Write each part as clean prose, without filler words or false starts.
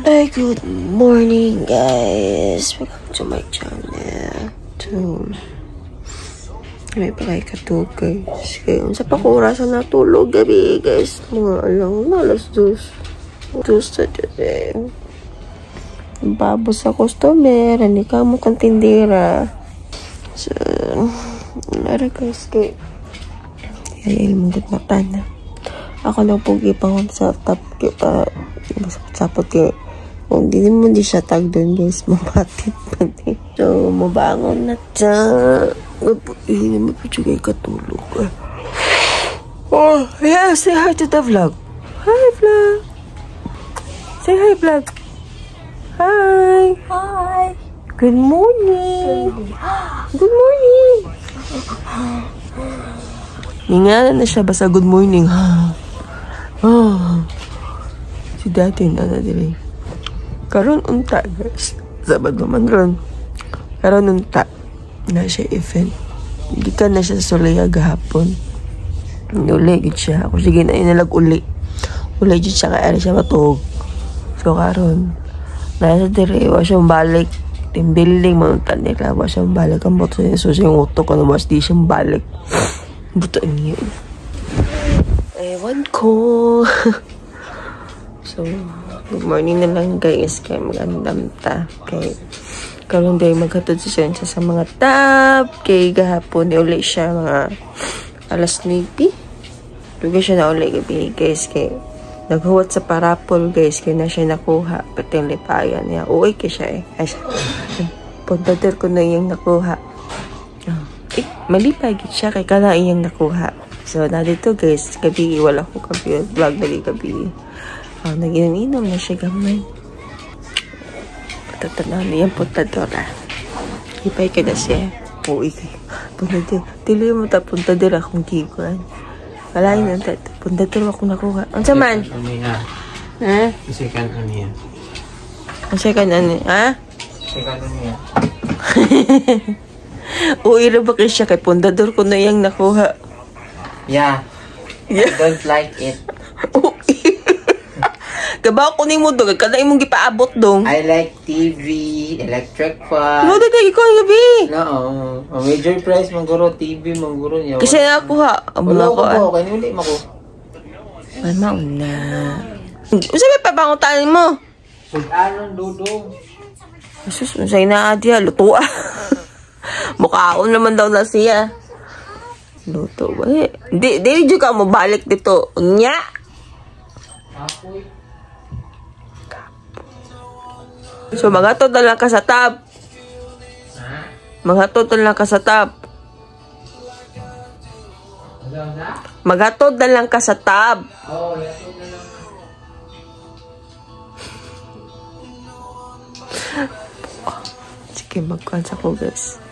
Hi, good morning guys. Welcome to my channel. May pakay ka to guys. Kaya sa pakurasan na tulog gabi guys. Mga alas 2 sa today. Babo sa customer. Hindi ka mo kang tindera. So, nara guys kaya mong mata na. Ako lang po ipang sa top kita. Sapot kayo. Kung hindi siya tag doon guys, mabatit pa din. So, mabangon na siya. Hindi naman pa siya kayo katulog. Oh, yeah, say hi to the vlog. Hi, vlog. Say hi, vlog. Hi. Hi. Good morning. Good morning. Hingalan na siya, basta good morning. Si dati na dili. Karon unta guys. Sabado man ron. Karon unta na siya event. Hindi ka na siya sa Sulaya gahapon. Uli gid siya. Ako sige na inalag uli. Uli gid siya kaya siya matug. So karon nasa dire wa siya balik. Team building manuntan nila wa siya balik ang boto niya. So siya utok ko na mas di siya balik. Buto niya. Ewan ko. So, good morning na lang guys. Kaya magandam ta. Kaya karoon day maghatod siya sa mga tab. Kaya gahapon uli siya mga alas 9. Lugi siya na uli gabi guys. Kaya naghuwat sa parapol guys. Kaya na siya nakuha. Pati yung lipayan niya. Uy kaya siya eh. Ay, puntader ko na yung nakuha. Malipay siya. Kaya ka na yung nakuha. So, na dito guys. Gabi, wala ko gabi. Vlog na gabi. Nag-inom na siya gamay. Patatanan niya yung puntadora. Ipay ka na siya. Uy, puntador. Tili mo ta puntador akong giguan. Kalain na ta. Puntador akong nakuha. Ang saman? Ha? Second ano yan? Ang second ano? Ha? Second ano yan? Uy, ba kayo siya? Kay puntador ko na yung nakuha. Yeah. I don't like it. Kabaw ko ni mo doon. Kada imong gipaabot dong. I like TV, electric fan. No, dati ikaw ang gabi. No, major price mangguro TV mangguro niya. Kasi nakuha. Wala ko kay nuli mako. Ay, mauna. Sabi pa bang utanin mo? Sudanon dudong. Jesus, masay na adya. Luto ah. Mukhaon naman daw na siya. Luto ba eh. Di juga mo balik dito. Unya. So, maghatod na lang ka sa tab. Maghatod na lang ka sa tab. Maghatod na lang ka sa tab. Oh, yatod na lang. Sige, magkuhan sa ko, guys.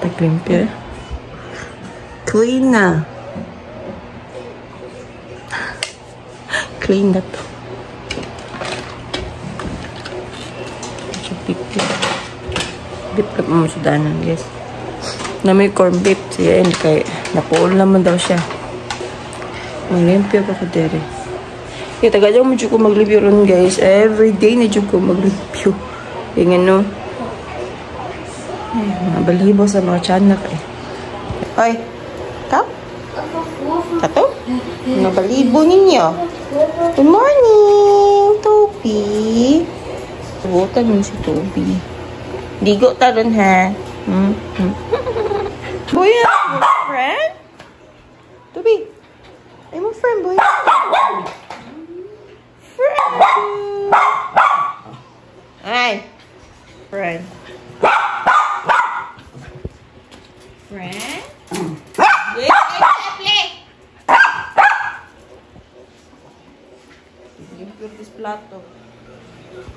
Taglimpyo. Clean na. Clean na to. Dip ka mo sa danan, guys. Na may corn beef siya. Kaya napool naman daw siya. Maglimpyo pa ko dere. Kaya taga mo dyan ko maglimpyo ron, guys. Every day na dyan ko maglimpyo. Yung ano. Mga balibo sa mga tiyanak eh. Hoy, kap? Kato? Mga balibo ninyo. Good morning, Toby. Subutan mo si Toby. Digo ta rin ha. Boy, friend? Toby, ay mo friend, boy. Friend. Ay, friend. Friend? Limpyo this plato.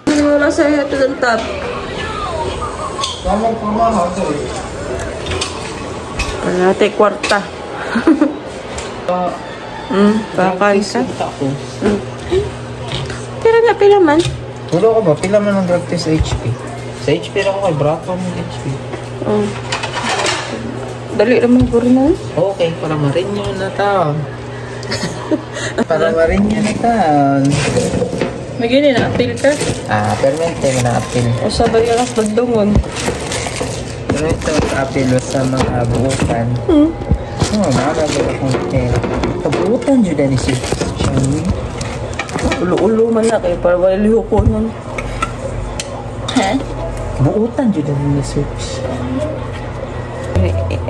Wala sa'yo ito ng tap. Nate kwarta. Kakain ka. Pila man. Wala ko ba? Pila man ang drug test sa HP? Sa HP lang ako kay Brato ng HP. Oh. Dali naman ko rin na. Okay, para marinyo na taon. Para marinyo na taon. May gini na, apil ka? Permente mo na apil. O sabay ka lang sa dagdungon. Pero ito, apil sa mga buutan. Nakagagod akong pera. Kabuutan dyan na ni si Xiaomi. Ulo-ulo man na kayo para wala liho ko nun. Ha? Buutan dyan na ni Search.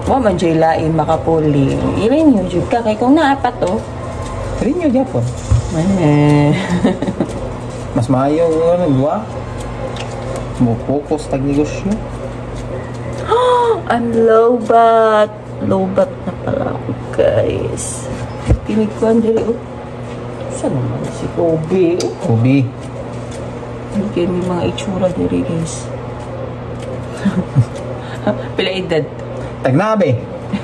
Wa man dyan lain makapuli. Irin yun dyan ka. Kaya kung naapat to. Rin nyo Japon. Mas maayaw nga nagwa. Mo-focus tag negosyo. I'm low-bat. Low-bat na pala ako, guys. Pinig ko ang dali. Saan naman si Kobe? Kobe. Hindi may mga itsura dali, guys. Pila edad? Tagnabe.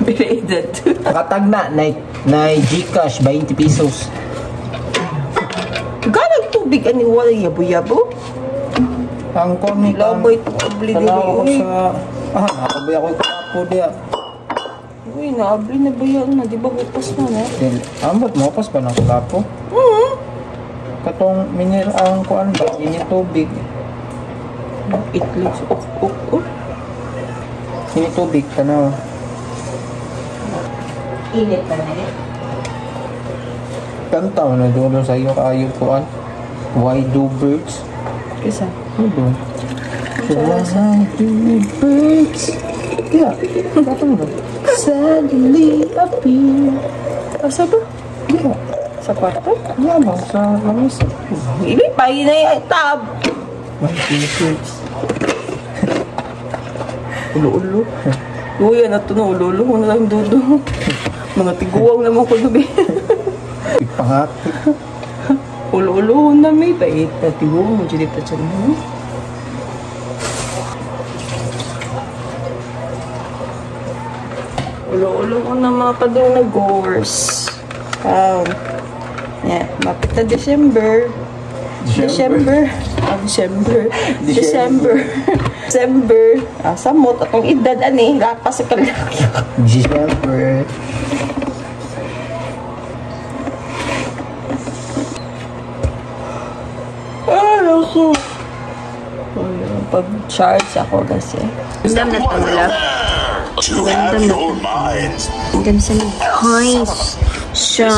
Pila edad? Nakatagna na Gcash 20 pesos. Galang tubig ani wala yabo-yabo? Ang comic Laboy ito abli dili. Tanaw ko sa... nakabay ako yung kapo diya. Uy, naabli na ba yan na? Di ba butas na na? Ambot mo, pas pa ng kapo? Katong mineral ang kuan ba? Ini tubig. Itlog. Ini tubig, tanaw. Init na na eh. Kantaw na doon sa iyo kayo kuan. Why do birds? Kisa? Ano? Why do birds? Yeah, katong ba? Suddenly appear. Asa ba? Yeah. Sa kwarto? Yeah, ba? Sa lamisa. Ili pa yun na yung tab. Why do birds? Ulo-ulo. Uy, ano ito na ulo-ulo. Kung na lang dodo. Mga tiguwang naman ko gabi. Ipangati. Ulo-ulo na may bait. Tiguwang mo dyan ito dyan mo. Ulo-ulo ko na mga padong na goers. Yeah, mapit na December. December. Samot atong edad ani lapas sa kalaki. December. Ako. Pag-charge ako kasi. Gandam na tawala. Gandam sa nice. Siya.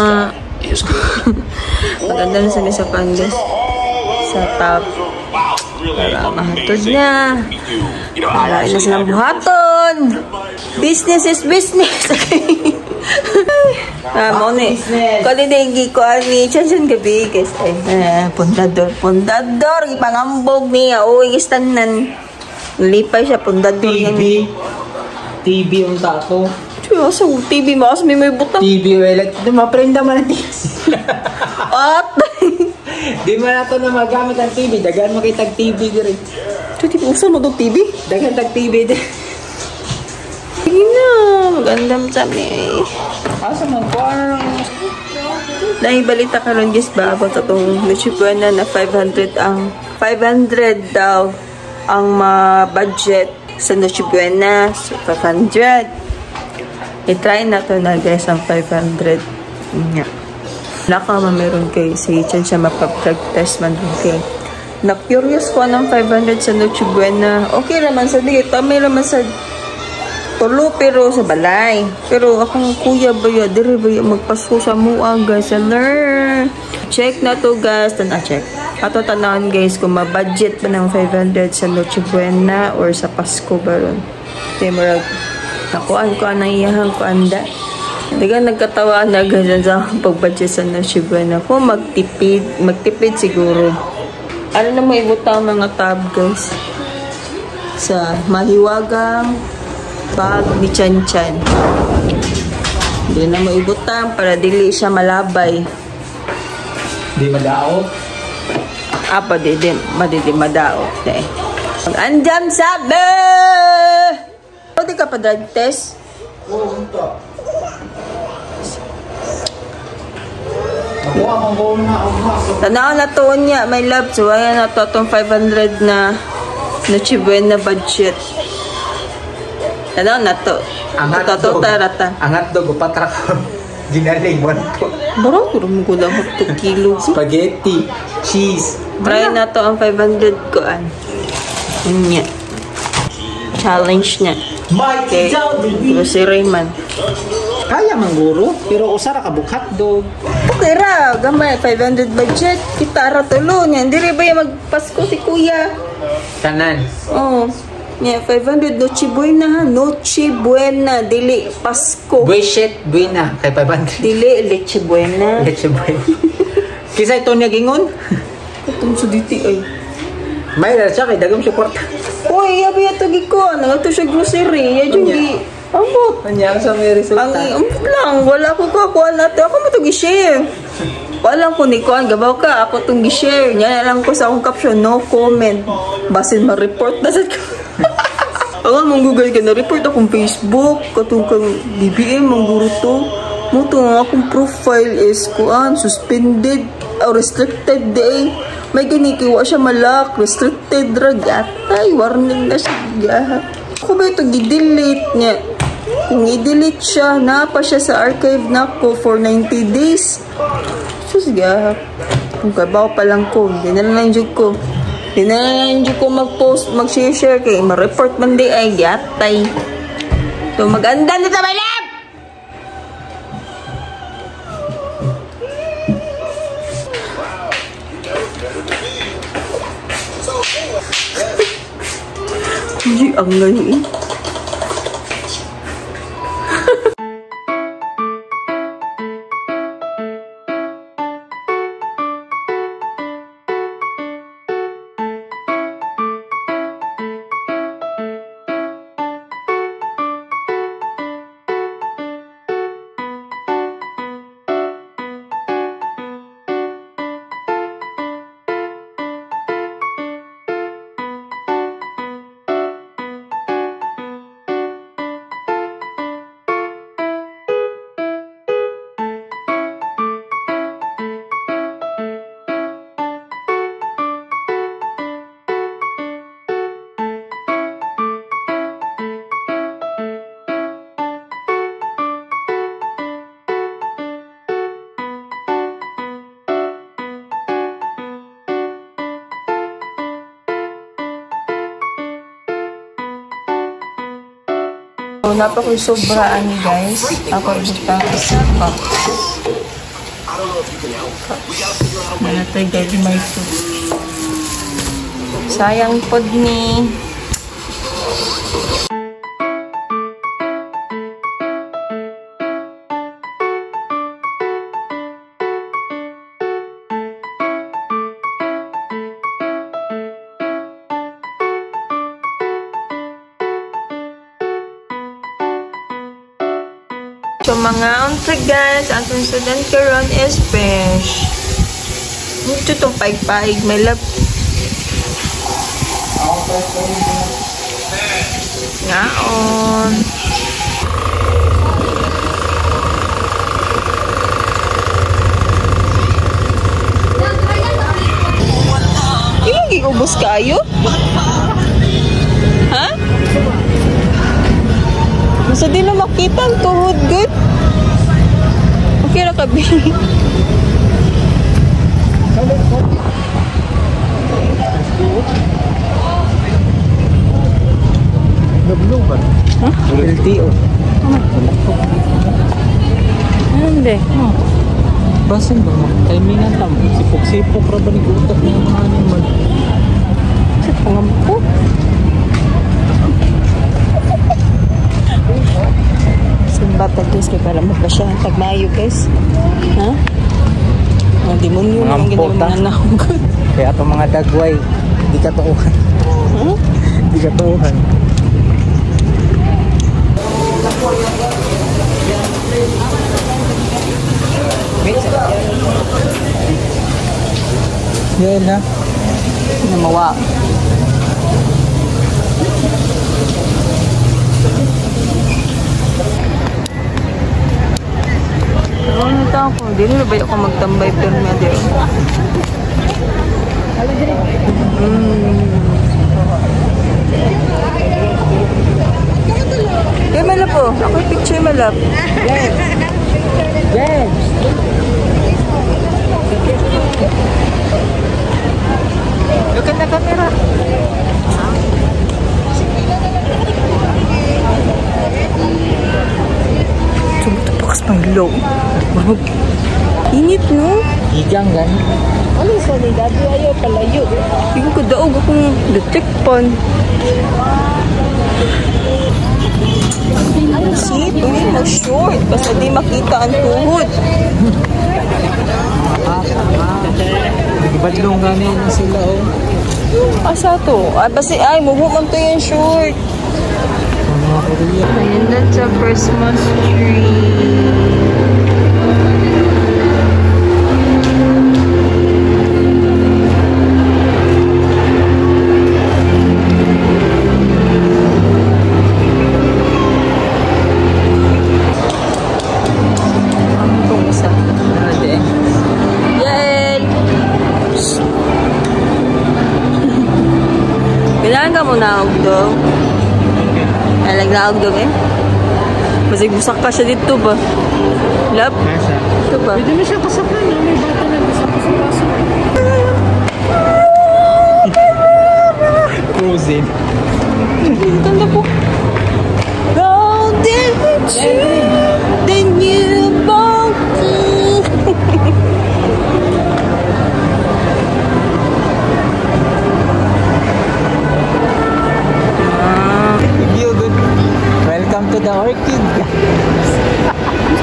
Maganda na sa sa pandas. Sa top. Para mahatod na. Para na silang buhaton. Business is business. Mone. Kali dengi ko ani chansan gabi guys. Pundador ipangambog niya. Uy, istanan. Lipay siya pundador yan. TV yung tato. Tiyo, sa TV mas may butang. TV welet. Di maprenda man natin. At Di man nato na magamit ang TV. Dagan makitag TV dire. Tiyo, usa mo do TV? Dagan tag TV dire. Sige na, magandang sami. Asa man ko Naibalita ka ron guys ba about itong Nuchibuena na 500 daw ang budget sa Nuchibuena. So 500. I-try na to na guys ang 500. Nga. Naka meron kay si Chan siya mapag-drug test man kay. Na-curious ko ng 500 sa Nuchibuena. Okay naman sa dito. May naman sa tulo pero sa balay. Pero akong kuya ba yun? Dire ba yun? Magpasko sa mua guys. Check na to guys. Check. Ato tanawin guys kung ma-budget pa ng 500 sa Noche Buena or sa Pasko ba ron. Timurag. Nakuan ko ang iyahang ko anda. Diga nagkatawa na ganyan sa pag-budget sa Noche Buena. Kung magtipid siguro. Ano na mo ibutang mga tab guys? Sa mahiwagang bag ni Chan Chan. Hindi na maibutang para dili siya malabay. Di madao? Apa di madao. Andam sabi! O di ka pa drug test? Tanaw na to niya, my love. So, ayan na to, itong 500 na Noche Buena budget. Tanaw na to. Ang hotdog, upatrak ko. Ginaling, 1 po. Baro, kurang ko lang 2 kilo. Spaghetti, cheese. Try na to ang 500 ko. Niya. Challenge niya. Okay. Grocery man. Kaya man guro, pero usara ka hotdog. Okay ra, gamay 500 budget. Kita ra tulo niya. Hindi rin ba yung magpasko si kuya? Kanan. Oh. Yeah, 500 Noche Buena ha. Noche Buena, dili Pasko. Buisit, buena. Kay 500. Dili Leche Buena. Leche buena. Kisa ito niya gingon? Katong suditi ay. May dala siya kay dagam siya kwarta. Uy, yabi ito gikon. Ito siya grocery. Yan yung gi... Ambot. Anyang sa may resulta. Ang ambot lang. Wala ko kakuha natin. Ako mo ito gi-share. Wala ko ni Kuan. Gabaw ka. Ako itong gi-share. Yan lang ko sa akong caption. No comment. Basin ma-report na sa ko. Ang mong Google ka na report akong Facebook. Katong kang BBM. Ang guro to. Muto nga akong profile is Kuan. Suspended. O restricted day. May ginikiwa siya malak. Restricted drug. Atay. Warning na siya. Ako ba ito gi-delete niya? Kung i-delete siya, napa siya sa archive na ko for 90 days. Susga. Kung kabaw pa lang ko, hindi na lang dyan ko. Hindi na lang dyan ko mag-post, mag-share kay ma-report man di ay gatay. So mag-anda na sa my lab! Hindi, ang ngayon. Wala pa ko'y sobraan guys. Ako butang isa box. Manatay guys may food. Sayang pod ni. So mga unsa guys, ang sundan karon is fish. Ito itong paig-paig, may love. Ngaon. Ilang giubos kayo? Ha? Masa di na makita ang tuhod, good? Okay na kabi. Nabluban? Ha? LTO. Hindi. Basin ba? Timingan tam. Sipok-sipok ra ba ni gutak ng mga animal? Sa pangampo. Bata guys kay para magpasya tagmayo guys. Ha? Mga demonyo ang ginang mga nahugod. Kaya ato mga dagway di katuuhan. Huh? Di katuuhan. Yan na. Namawa. Dili na ba ako magtambay pero nga di. Eh, malap po. Ako yung picture malap. Yes! Look at the camera. Tumutapakas pang low. Init, no? Higang gani. Ano sa ni Daddy? Ayaw palayo. Hindi ko daog akong detekpan. See? Pwede mag-short. Basta di makita ang tuhod. Badlong gani na sila, oh. Asa to? Ay, muhuman to yung short. Ayan na sa Christmas tree. Kailangan ka mo naog daw. Ay, nagnaog daw eh. Masig busak ka siya dito ba? Love? Nasa? Ito ba? Pwede mo siya kasakay. May bata na busak ka sa paso. Frozen. Tanda po. Golden retrieve, then you both Welcome to the orchid.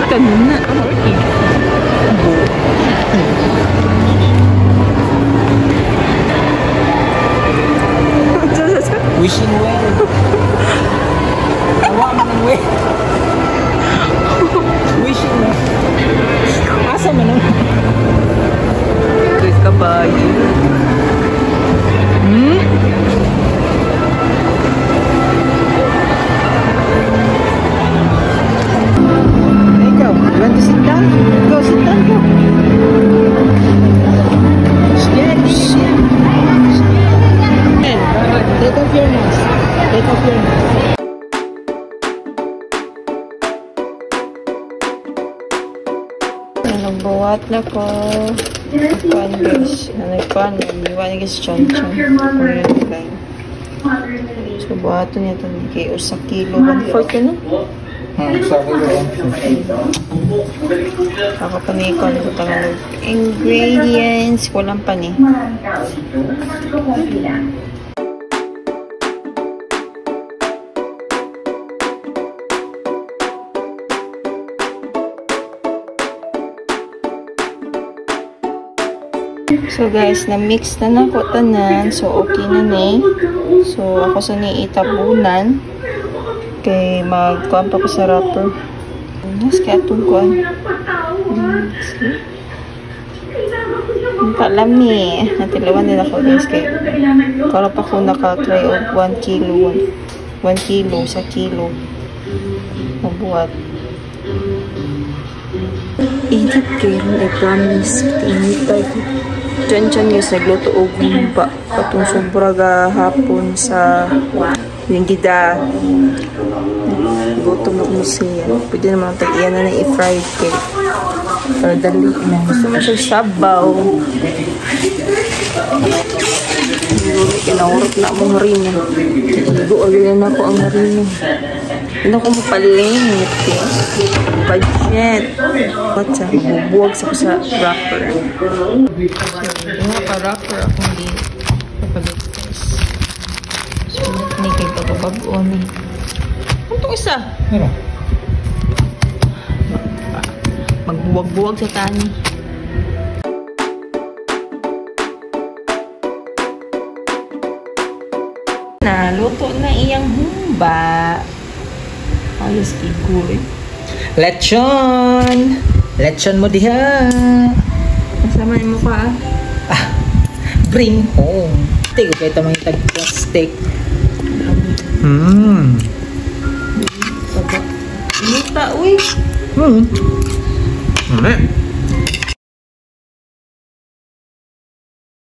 kanina ang orchid. Wishing well. Awa mo ng well. Wishing well. Asa mo nung? Good kabayo. Ikaw, you want to sit down? Go, sit down, go. Take off your mask. Take off your mask. Nagbuhat na ko. Nagpuan guys. Nagpuan. Nagbuhat guys. Chon-chon. So, buhato niya ito. Kay usa kilo. 1/4 ka na? Kakapanikon ko tagalog. Ingredients. Kulang pa ni. So guys, na-mix na nako tanan. So okay na ni. So ako sa ni itabunan. Kay magkuhan pa ko sa wrapper. Mas kaya itong kuhan. See? Ang palami. Natilawan nila ko guys. Kay para pa ko naka-try of 1 kilo. 1 kilo sa kilo. Mabuhat. Init kayo. I promise. Init tayo. Diyan guys, nagluto og humba. Katong sobra hapon sa yung gida. Gutom na kung siya. Pwede naman tag-iyan na i-fried cake. Para dali na. Gusto mo siya sabaw. Kinaurot na mo harina. Igo-agyan na ako ang harina. Hindi ako mapalingit. Budget. What's up? Mabubuwag sa wrapper. So, nga pa-wrapper ako hindi napag-express. So, hindi kayo pagbabagoon eh. Ano itong isa? Magbuwag-buwag sa tani. Naluto na iyang humba. Ayos kikoy. Lechon! Lechon mo diha! Kasama mo ka Bring home. Tigo kayo tamang tag-plastic. Luta, uy. Ano?